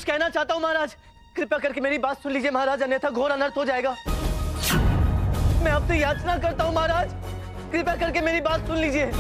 कुछ कहना चाहता हूँ महाराज। कृपया करके मेरी बात सुन लीजिए महाराज, अन्यथा घोर अनर्थ हो जाएगा। मैं आपसे याचना करता हूँ महाराज, कृपया करके मेरी बात सुन लीजिए।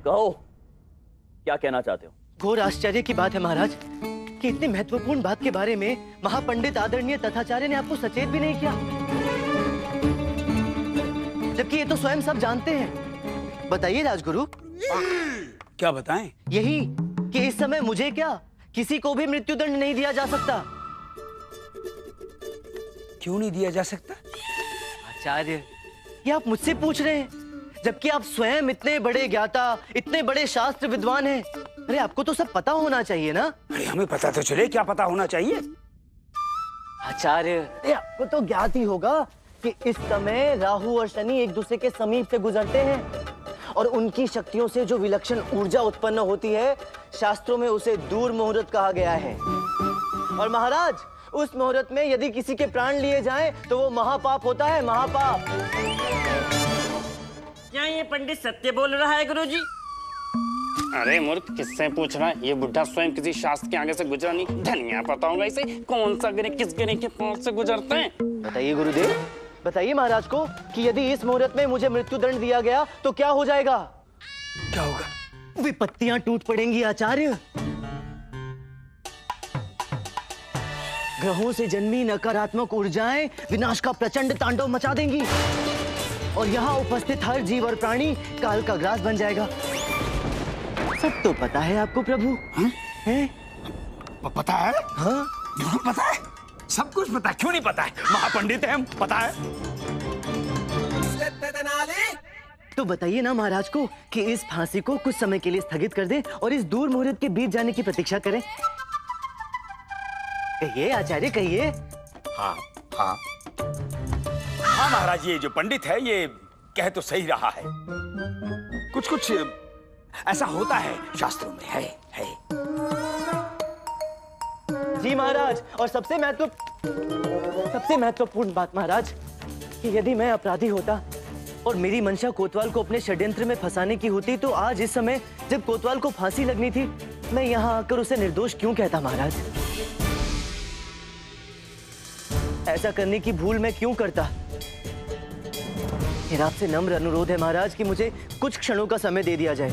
कहो, क्या कहना चाहते हो? घोर आश्चर्य की बात है महाराज कि इतनी महत्वपूर्ण बात के बारे में महापंडित आदरणीय तथाचार्य ने आपको सचेत भी नहीं किया, जबकि ये तो स्वयं सब जानते हैं। बताइए राजगुरु। क्या बताएं? यही कि इस समय मुझे क्या, किसी को भी मृत्युदंड नहीं दिया जा सकता। क्यों नहीं दिया जा सकता? आचार्य, ये आप मुझसे पूछ रहे हैं, जबकि आप स्वयं इतने बड़े ज्ञाता, इतने बड़े शास्त्र विद्वान हैं। अरे आपको तो सब पता होना चाहिए ना। अरे हमें पता तो चले, क्या पता होना चाहिए? आचार्य, आपको तो ज्ञात ही होगा कि इस समय राहु और शनि एक दूसरे के समीप से गुजरते हैं और उनकी शक्तियों से जो विलक्षण ऊर्जा उत्पन्न होती है, शास्त्रों में उसे दूर मुहूर्त कहा गया है। और महाराज, उस मुहूर्त में यदि किसी के प्राण लिए जाएं, तो वो महापाप होता है, महापाप। क्या ये पंडित सत्य बोल रहा है गुरुजी? अरे मूर्ख, किससे पूछ रहा है? ये बुढ़ा स्वयं किसी शास्त्र के आगे से गुजरा नहीं, धनिया पता होगा इसे कौन सा गिरे किस गिरे के पास से गुजरते हैं। बताइए गुरुदेव, बताइए महाराज को कि यदि इस मुहूर्त में मुझे मृत्युदंड दिया गया तो क्या हो जाएगा? क्या होगा? विपत्तियां टूट पड़ेंगी आचार्य। ग्रहों से जन्मी नकारात्मक ऊर्जाएं विनाश का प्रचंड तांडव मचा देंगी और यहाँ उपस्थित हर जीव और प्राणी काल का ग्रास बन जाएगा। सब तो पता है आपको प्रभु। हैं? पता है? हाँ? पता है, सब कुछ पता है। क्यों नहीं पता है? महापंडित है हम, पता है। तो बताइए ना महाराज को कि इस फांसी को कुछ समय के लिए स्थगित कर दें और इस दूर मुहूर्त के बीत जाने की प्रतीक्षा करें। कहिए आचार्य, कहिए। हाँ हाँ हाँ महाराज, ये जो पंडित है ये कह तो सही रहा है। कुछ कुछ ऐसा होता है शास्त्रों में, है। जी महाराज, और सबसे महत्वपूर्ण बात महाराज कि यदि मैं अपराधी होता और मेरी मंशा कोतवाल को अपने षड्यंत्र में फंसाने की होती, तो आज इस समय जब कोतवाल को फांसी लगनी थी, मैं यहाँ आकर उसे निर्दोष क्यों कहता महाराज? ऐसा करने की भूल मैं क्यों करता? मेरा आपसे नम्र अनुरोध है महाराज कि मुझे कुछ क्षणों का समय दे दिया जाए।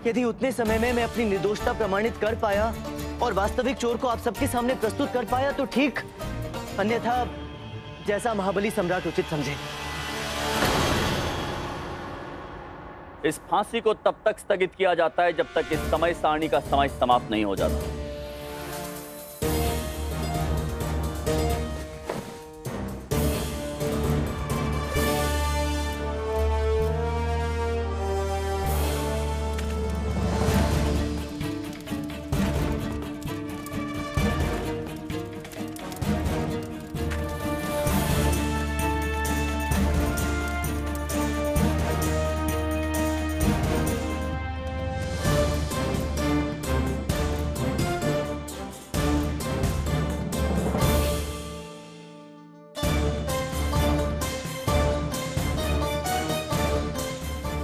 यदि उतने समय में मैं अपनी निर्दोषता प्रमाणित कर पाया और वास्तविक चोर को आप सबके सामने प्रस्तुत कर पाया तो ठीक, अन्यथा जैसा महाबली सम्राट उचित समझे। इस फांसी को तब तक स्थगित किया जाता है जब तक इस समय सारणी का समय समाप्त नहीं हो जाता।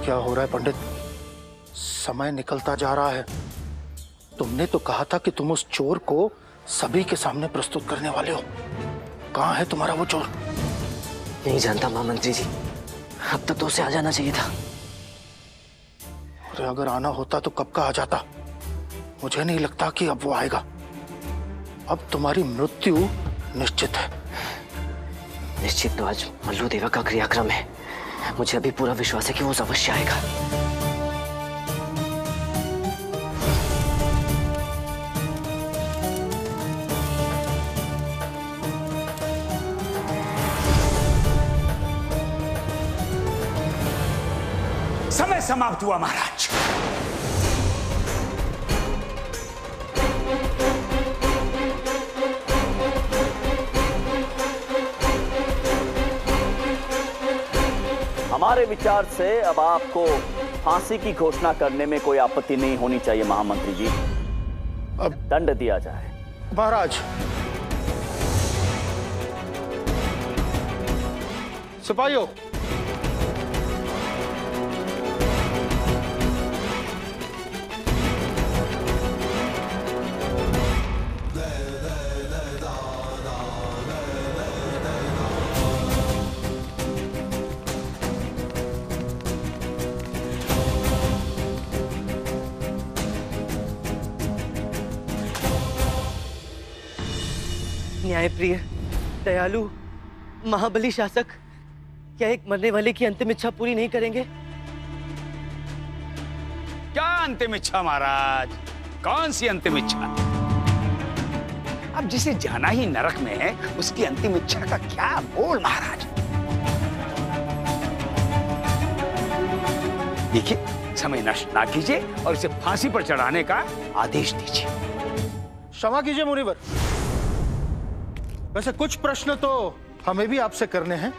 क्या हो रहा है पंडित? समय निकलता जा रहा है। तुमने तो कहा था कि तुम उस चोर को सभी के सामने प्रस्तुत करने वाले हो। कहाँ है तुम्हारा वो चोर? नहीं जानता महामंत्री जी, अब तक तो उसे आ जाना चाहिए था। अरे अगर आना होता तो कब का आ जाता। मुझे नहीं लगता कि अब वो आएगा। अब तुम्हारी मृत्यु निश्चित है। निश्चित तो आज मल्लू देवा का क्रियाक्रम है। मुझे अभी पूरा विश्वास है कि वो अवश्य आएगा। समय समाप्त हुआ महाराज। हमारे विचार से अब आपको फांसी की घोषणा करने में कोई आपत्ति नहीं होनी चाहिए महामंत्री जी। अब दंड दिया जाए। महाराज, सिपाहियों, न्यायप्रिय, दयालु, महाबली शासक, क्या एक मरने वाले की अंतिम इच्छा पूरी नहीं करेंगे? क्या अंतिम इच्छा महाराज? कौन सी अंतिम इच्छा? अब जिसे जाना ही नरक में है, उसकी अंतिम इच्छा का क्या बोल महाराज। देखिए, समय नष्ट ना कीजिए और इसे फांसी पर चढ़ाने का आदेश दीजिए। क्षमा कीजिए मुनिवर, वैसे कुछ प्रश्न तो हमें भी आपसे करने हैं।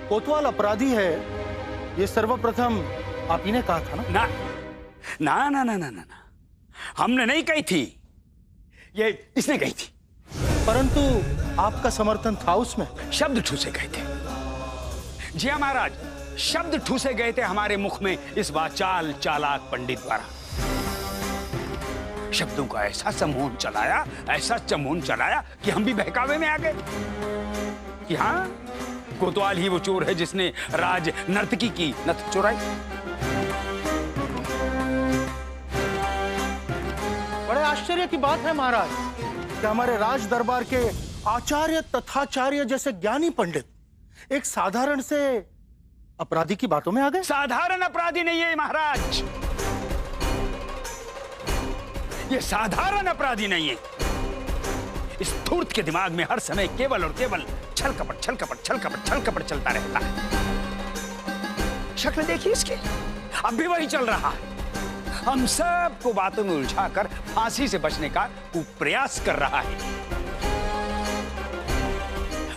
कोतवाल अपराधी है, ये सर्वप्रथम आप ही ने कहा था ना? ना ना ना ना ना ना, हमने नहीं कही थी, ये इसने कही थी। परंतु आपका समर्थन था उसमें। शब्द ठूसे गए थे। जी हाँ महाराज, शब्द ठूसे गए थे हमारे मुख में इस वाचाल चालाक पंडित द्वारा। शब्दों का ऐसा समूह चलाया, ऐसा चमून चलाया कि हम भी बहकावे में आ गए कि हाँ, कोतवाल ही वो चोर है जिसने राज नर्तकी की नथ चुराई। बड़े आश्चर्य की बात है महाराज कि हमारे राज दरबार के आचार्य तथाचार्य जैसे ज्ञानी पंडित एक साधारण से अपराधी की बातों में आ गए। साधारण अपराधी नहीं है महाराज, ये साधारण अपराधी नहीं है। इस धूर्त के दिमाग में हर समय केवल और केवल छल कपट छल कपट छल कपट छल कपट चलता रहता है। शक्ल देखिए इसकी, अब भी वही चल रहा है। हम सबको बातों में उलझाकर फांसी से बचने का प्रयास कर रहा है।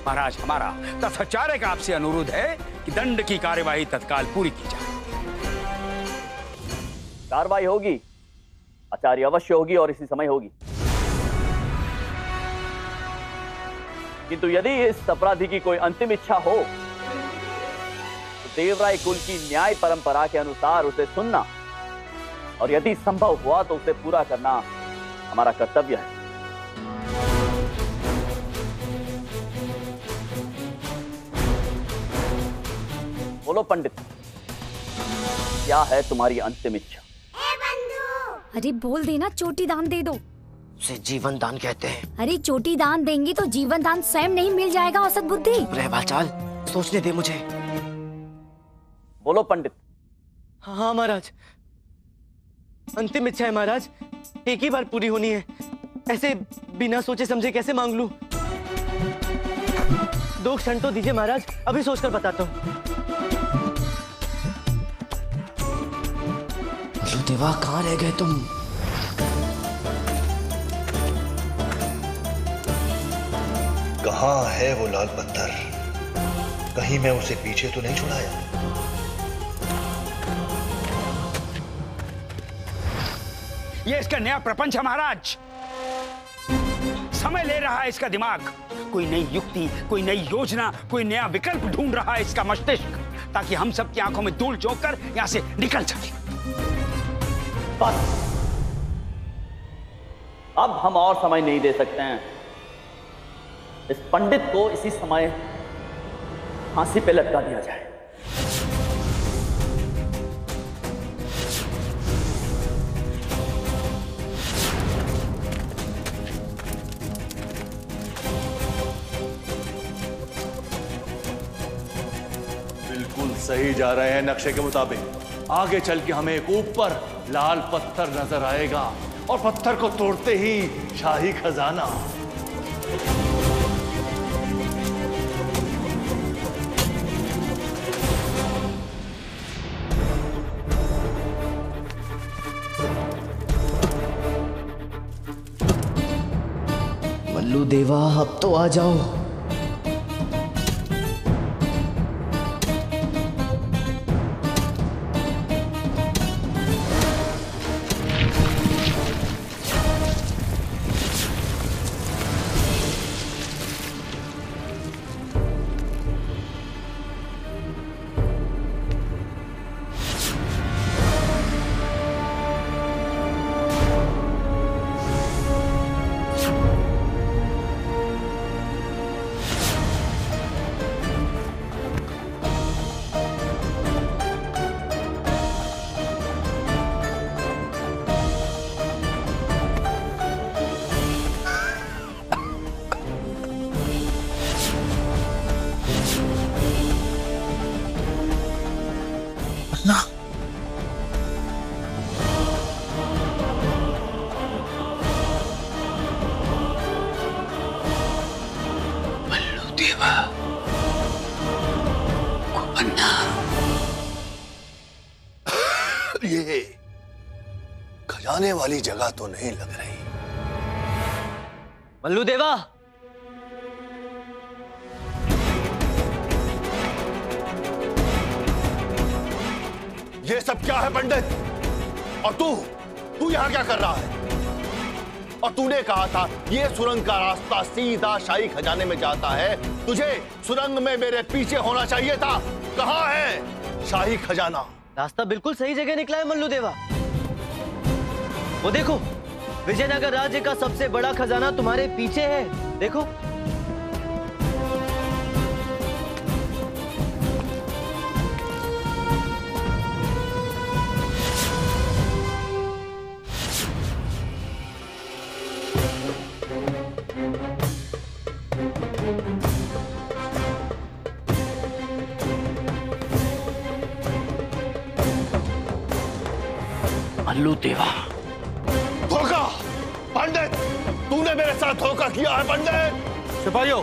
महाराज, हमारा तथाचार्य का आपसे अनुरोध है कि दंड की कार्यवाही तत्काल पूरी की जाए। कार्रवाई होगी आचार्य, अवश्य होगी और इसी समय होगी। किंतु यदि इस अपराधी की कोई अंतिम इच्छा हो तो देवराय कुल की न्याय परंपरा के अनुसार उसे सुनना और यदि संभव हुआ तो उसे पूरा करना हमारा कर्तव्य है। बोलो पंडित, क्या है तुम्हारी अंतिम इच्छा? अरे बोल देना, चोटी दान दे दो। उसे जीवन दान कहते हैं। अरे चोटी दान देंगी तो जीवन दान स्वयं नहीं मिल जाएगा औसत बुद्धि? रे बाचाल, सोचने दे मुझे। बोलो पंडित। हाँ महाराज, अंतिम इच्छा है महाराज, एक ही बार पूरी होनी है। ऐसे बिना सोचे समझे कैसे मांग लूं? 2 क्षण तो दीजिए महाराज, अभी सोचकर बताता हूँ। देवा, कहाँ रह गए तुम? कहाँ है वो लाल पत्थर? कहीं मैं उसे पीछे तो नहीं छुड़ाया? ये इसका नया प्रपंच है महाराज। समय ले रहा है इसका दिमाग, कोई नई युक्ति, कोई नई योजना, कोई नया विकल्प ढूंढ रहा है इसका मस्तिष्क, ताकि हम सबकी आंखों में धूल झोंक कर यहां से निकल सके। बस, अब हम और समय नहीं दे सकते हैं। इस पंडित को इसी समय फांसी पे लटका दिया जाए। बिल्कुल सही जा रहे हैं नक्शे के मुताबिक। आगे चल के हमें एक ऊपर लाल पत्थर नजर आएगा और पत्थर को तोड़ते ही शाही खजाना। मल्लू देवा, अब तो आ जाओ। ये खजाने वाली जगह तो नहीं लग रही। मल्लू देवा, ये सब क्या है पंडित? और तू यहां क्या कर रहा है? और तूने कहा था ये सुरंग का रास्ता सीधा शाही खजाने में जाता है, तुझे सुरंग में मेरे पीछे होना चाहिए था। कहां है शाही खजाना? रास्ता बिल्कुल सही जगह निकला है मल्लू देवा। वो देखो, विजयनगर राज्य का सबसे बड़ा खजाना तुम्हारे पीछे है, देखो। मल्लू देवा, धोखा! पंडित, तूने मेरे साथ धोखा किया है पंडित। सिपाहियों,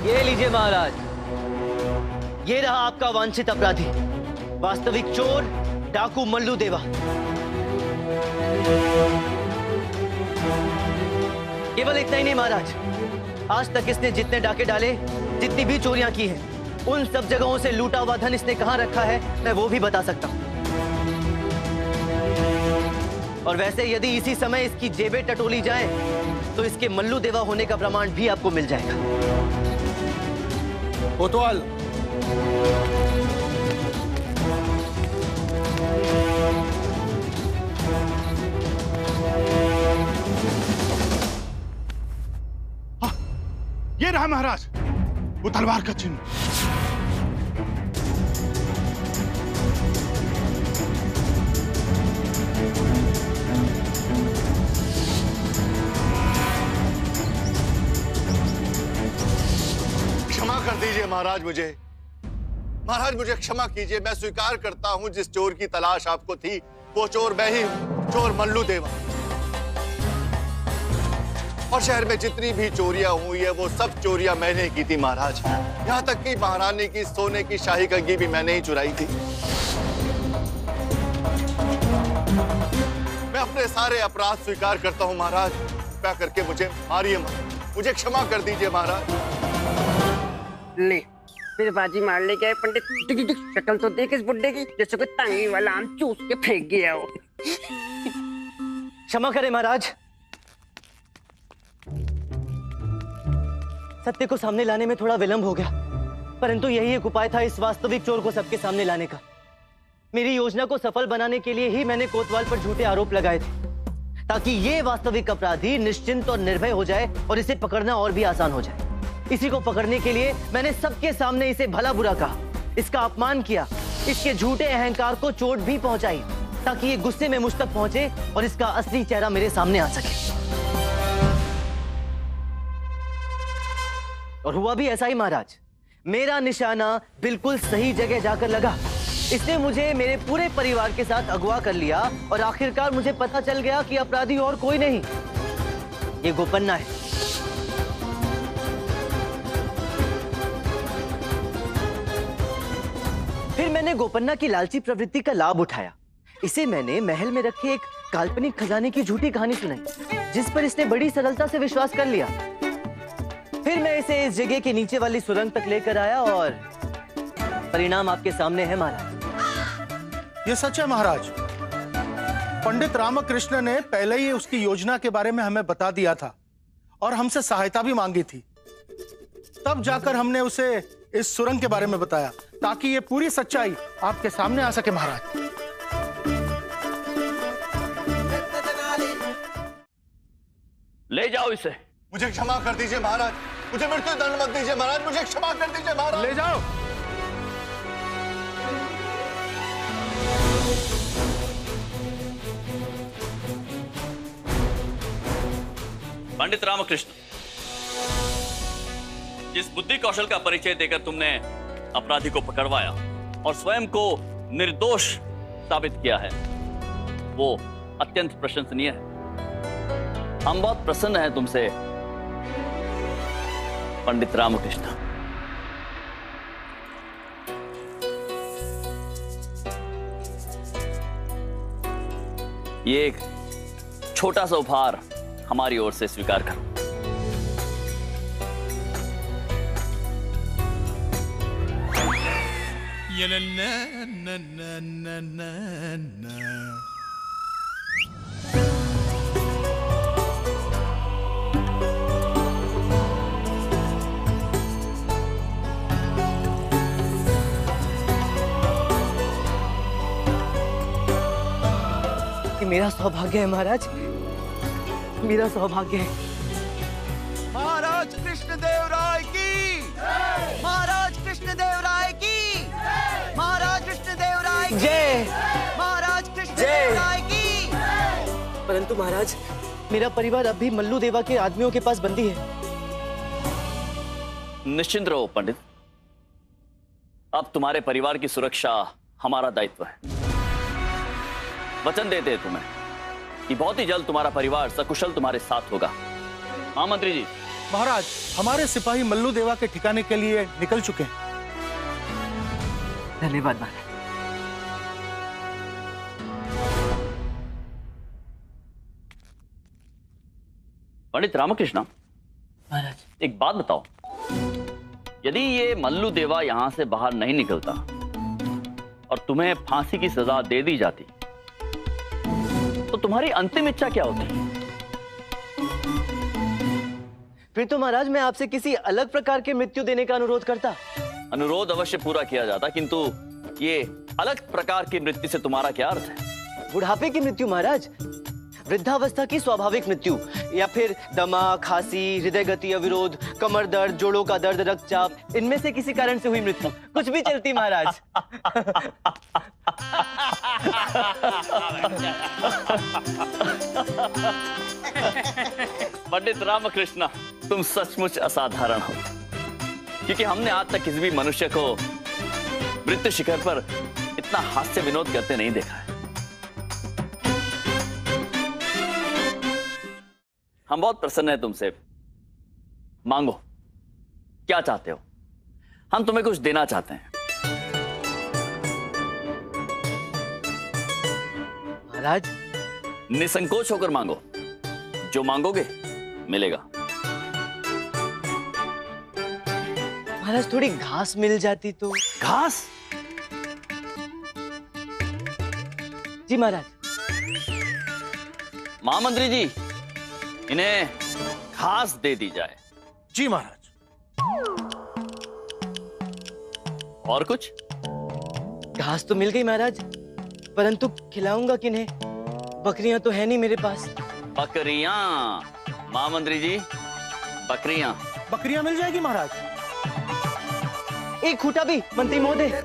ये लीजिए महाराज, ये रहा आपका वांछित अपराधी, वास्तविक चोर डाकू मल्लू देवा। केवल इतना ही नहीं महाराज, आज तक इसने जितने डाके डाले, जितनी भी चोरियां की हैं, उन सब जगहों से लूटा हुआ धन इसने कहां रखा है, मैं वो भी बता सकता हूं। और वैसे यदि इसी समय इसकी जेबें टटोली जाएं, तो इसके मल्लू देवा होने का प्रमाण भी आपको मिल जाएगा। कोतवाल, ये रहा महाराज, वो तलवार का चिन्ह। क्षमा कर दीजिए महाराज मुझे। महाराज मुझे क्षमा कीजिए, मैं स्वीकार करता हूं जिस चोर की तलाश आपको थी, वो चोर मैं ही हूं, चोर मल्लू देवा। और शहर में जितनी भी चोरियां हुई है वो सब चोरियां मैंने की थी महाराज। यहां तक कि महारानी की सोने की शाही कंघी भी मैंने ही चुराई थी। मैं अपने सारे अपराध स्वीकार करता हूं महाराज। कृपया करके मुझे मारिए मत, मुझे क्षमा कर दीजिए महाराज। ले, फिर बाजी मार ले गए पंडित। शक्ल तो देख इस बुड्ढे की, जैसे कोई टांगी वाला आम चूस के फेंक गया हो। क्षमा करें महाराज, सत्य को सामने लाने में थोड़ा विलंब हो गया, परंतु यही एक उपाय था इस वास्तविक चोर को सबके सामने लाने का। मेरी योजना को सफल बनाने के लिए ही मैंने कोतवाल पर झूठे आरोप लगाए थे, ताकि ये वास्तविक अपराधी निश्चिंत और निर्भय हो जाए और इसे पकड़ना और भी आसान हो जाए। इसी को पकड़ने के लिए मैंने सबके सामने इसे भला बुरा कहा, इसका अपमान किया, इसके झूठे अहंकार को चोट भी पहुंचाई, ताकि ये गुस्से में मुझ तक पहुंचे और इसका असली चेहरा मेरे सामने आ सके। और हुआ भी ऐसा ही महाराज। मेरा निशाना बिल्कुल सही जगह जाकर लगा। इसने मुझे मेरे पूरे परिवार के साथ अगवा कर लिया और आखिरकार मुझे पता चल गया कि अपराधी और कोई नहीं, ये गोपन्ना है। फिर मैंने गोपन्ना की लालची प्रवृत्ति का लाभ उठाया। इसे मैंने महल में रखे एक काल्पनिक खजाने की झूठी कहानी सुनाई, जिस पर इसने बड़ी सरलता से विश्वास कर लिया। फिर मैं इसे इस जगह के नीचे वाली सुरंग तक लेकर आया और परिणाम आपके सामने है महाराज। ये सच है महाराज। पंडित रामकृष्ण ने पहले ही उसकी योजना के बारे में हमें बता दिया था और हमसे सहायता भी मांगी थी। तब जाकर हमने उसे इस सुरंग के बारे में बताया, ताकि ये पूरी सच्चाई आपके सामने आ सके महाराज। ले जाओ इसे। मुझे क्षमा कर दीजिए महाराज, मुझे मृत्यु दंड मत दीजिए महाराज, मुझे क्षमा कर दीजिए महाराज। ले जाओ। पंडित रामकृष्ण, जिस बुद्धि कौशल का परिचय देकर तुमने अपराधी को पकड़वाया और स्वयं को निर्दोष साबित किया है, वो अत्यंत प्रशंसनीय है। हम बहुत प्रसन्न हैं तुमसे पंडित रामकृष्ण। ये एक छोटा सा उपहार हमारी ओर से स्वीकार करो। ये मेरा सौभाग्य है महाराज, मेरा सौभाग्य है। महाराज कृष्णदेव राय की, महाराज कृष्णदेव राय की, महाराज कृष्णदेव राय की, जय, महाराज कृष्णदेव राय की। परंतु महाराज, मेरा परिवार अब भी मल्लू देवा के आदमियों के पास बंदी है। निश्चिंत रहो पंडित, अब तुम्हारे परिवार की सुरक्षा हमारा दायित्व है। वचन देते हैं तुम्हें कि बहुत ही जल्द तुम्हारा परिवार सकुशल तुम्हारे साथ होगा। हाँ मंत्री जी। महाराज, हमारे सिपाही मल्लू देवा के ठिकाने के लिए निकल चुके हैं। धन्यवाद महाराज। पंडित रामकृष्ण महाराज, एक बात बताओ, यदि ये मल्लू देवा यहां से बाहर नहीं निकलता और तुम्हें फांसी की सजा दे दी जाती तो तुम्हारी अंतिम इच्छा क्या होती? फिर तो महाराज मैं आपसे किसी अलग प्रकार के मृत्यु देने का अनुरोध करता। अनुरोध अवश्य पूरा किया जाता, किंतु ये अलग प्रकार की मृत्यु से तुम्हारा क्या अर्थ है? बुढ़ापे की मृत्यु महाराज, वृद्धावस्था की स्वाभाविक मृत्यु, या फिर दमा, खांसी, हृदय गति अविरोध, कमर दर्द, जोड़ों का दर्द, रक्तचाप, इनमें से किसी कारण से हुई मृत्यु, कुछ भी चलती महाराज। पंडित रामकृष्ण, तुम सचमुच असाधारण हो, क्योंकि हमने आज तक किसी भी मनुष्य को मृत्यु शिखर पर इतना हास्य विनोद करते नहीं देखा है। हम बहुत प्रसन्न हैं तुमसे। मांगो, क्या चाहते हो? हम तुम्हें कुछ देना चाहते हैं। महाराज, निसंकोच होकर मांगो, जो मांगोगे मिलेगा। महाराज, थोड़ी घास मिल जाती तो। घास? जी महाराज। महामंत्री जी, इन्हें घास दे दी जाए। जी महाराज। और कुछ? घास तो मिल गई महाराज, परंतु खिलाऊंगा किन्हें? बकरियां तो है नहीं मेरे पास। बकरियां? महामंत्री जी, बकरियां? बकरियां मिल जाएगी महाराज। एक खूंटा भी मंत्री महोदय,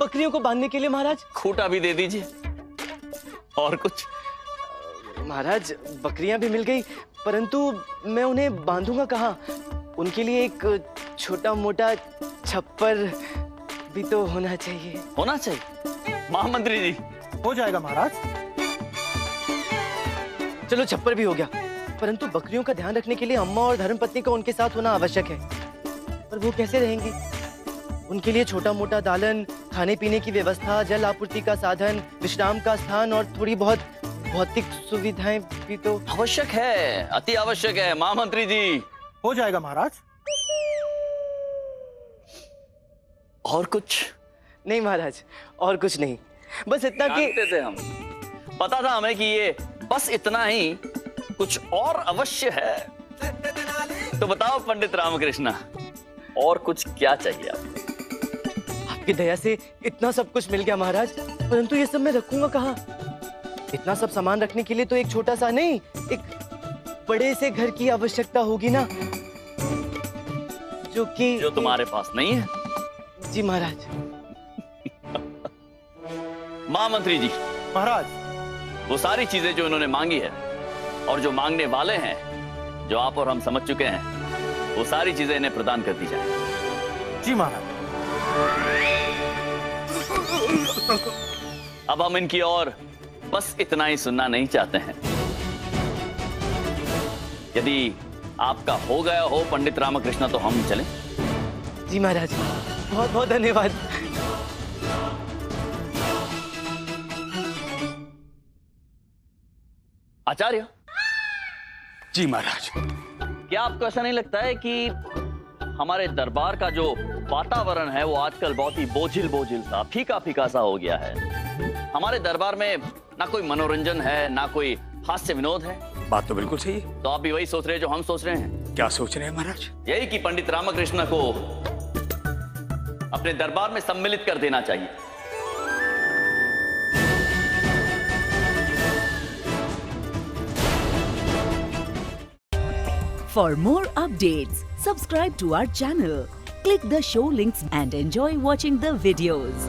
बकरियों को बांधने के लिए महाराज। खूंटा भी दे दीजिए। और कुछ? महाराज, बकरियां भी मिल गई, परंतु मैं उन्हें बांधूंगा कहाँ? उनके लिए एक छोटा मोटा छप्पर भी तो होना चाहिए। होना चाहिए महामंत्री जी। हो जाएगा महाराज। चलो, छप्पर भी हो गया, परंतु बकरियों का ध्यान रखने के लिए अम्मा और धर्मपत्नी का उनके साथ होना आवश्यक है। पर वो कैसे रहेंगी? उनके लिए छोटा मोटा दालन, खाने पीने की व्यवस्था, जल आपूर्ति का साधन, विश्राम का स्थान और थोड़ी बहुत भौतिक सुविधाएं भी तो आवश्यक है, अति आवश्यक है महामंत्री जी। हो जाएगा महाराज। और कुछ? नहीं महाराज, और कुछ नहीं, बस इतना कि जानते थे हम, पता था हमें कि ये बस इतना ही, कुछ और अवश्य है। तो बताओ पंडित रामकृष्ण, और कुछ क्या चाहिए आपको? आपकी दया से इतना सब कुछ मिल गया महाराज, परंतु ये सब मैं रखूंगा कहाँ? इतना सब सामान रखने के लिए तो एक छोटा सा नहीं, एक बड़े से घर की आवश्यकता होगी ना, जो तुम्हारे पास नहीं है। जी महाराज। महामंत्री जी। महाराज, वो सारी चीजें जो इन्होंने मांगी है और जो मांगने वाले हैं, जो आप और हम समझ चुके हैं, वो सारी चीजें इन्हें प्रदान कर दी जाए। जी महाराज। अब हम इनकी और बस इतना ही सुनना नहीं चाहते हैं। यदि आपका हो गया हो पंडित रामकृष्ण, तो हम चलें। जी महाराज, बहुत बहुत धन्यवाद। आचार्य जी महाराज। क्या आपको ऐसा नहीं लगता है कि हमारे दरबार का जो वातावरण है वो आजकल बहुत ही बोझिल बोझिल सा, फीका फीका सा हो गया है? हमारे दरबार में ना कोई मनोरंजन है, ना कोई हास्य विनोद है। बात तो बिल्कुल सही है। तो आप भी वही सोच रहे हैं जो हम सोच रहे हैं? क्या सोच रहे हैं महाराज? यही कि पंडित रामकृष्ण को अपने दरबार में सम्मिलित कर देना चाहिए। For more updates, subscribe to our channel, click the show links and enjoy watching the videos.